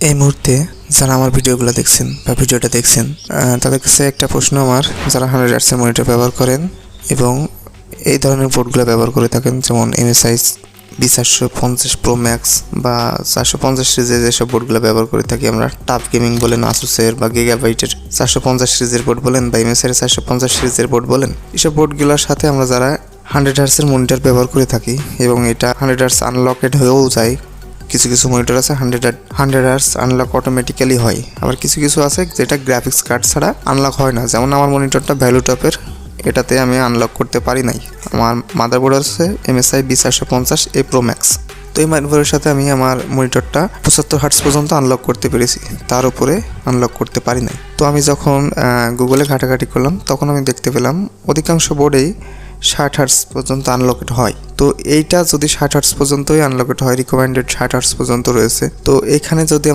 এই মুহূর্তে যারা আমার ভিডিওগুলো দেখছেন বা ভিডিওটা দেখছেন তাদের কাছে একটা প্রশ্ন আমার, যারা 100 হার্টজের মনিটর ব্যবহার করেন এবং এই ধরনের বোর্ডগুলো ব্যবহার করে থাকেন, যেমন MSI B450 Pro Max বা 450 সিরিজের যেসব বোর্ডগুলো ব্যবহার করে থাকি আমরা, টাফ গেমিং বলেন, আসুসের বা গিগাবাইটের 450 সিরিজের বোর্ড বলেন বা MSI 450 সিরিজের বোর্ড বলেন, এসব বোর্ডগুলোর সাথে আমরা যারা 100 হার্টজের মনিটর ব্যবহার করে থাকি এবং এটা 100 হার্টজ আনলকেড হয়েও যায়। কিছু কিছু মনিটর আছে 100 হার্টজ আনলক অটোমেটিক্যালি হয়, আবার কিছু কিছু আছে যেটা গ্রাফিক্স কার্ড ছাড়া আনলক হয় না। যেমন আমার মনিটরটা ভ্যালুটপের, এটাতে আমি আনলক করতে পারি নাই। আমার মাদারবোর্ড আছে MSI B450A Pro Max। তো এই মাদারবোর্ডের সাথে আমি আমার মনিটরটা 75 হার্টজ পর্যন্ত আনলক করতে পেরেছি, তার উপরে আনলক করতে পারি নাই। তো আমি যখন গুগলে ঘাটাঘাটি করলাম তখন আমি দেখতে পেলাম অধিকাংশ বোর্ডেই 60 হার্টজ পর্যন্ত আনলকেড হয়। তো এইটা যদি 60 হার্টজ পর্যন্তই আনলকেড হয়, রিকমেন্ডেড 60 হার্টজ পর্যন্ত রয়েছে, তো এখানে যদি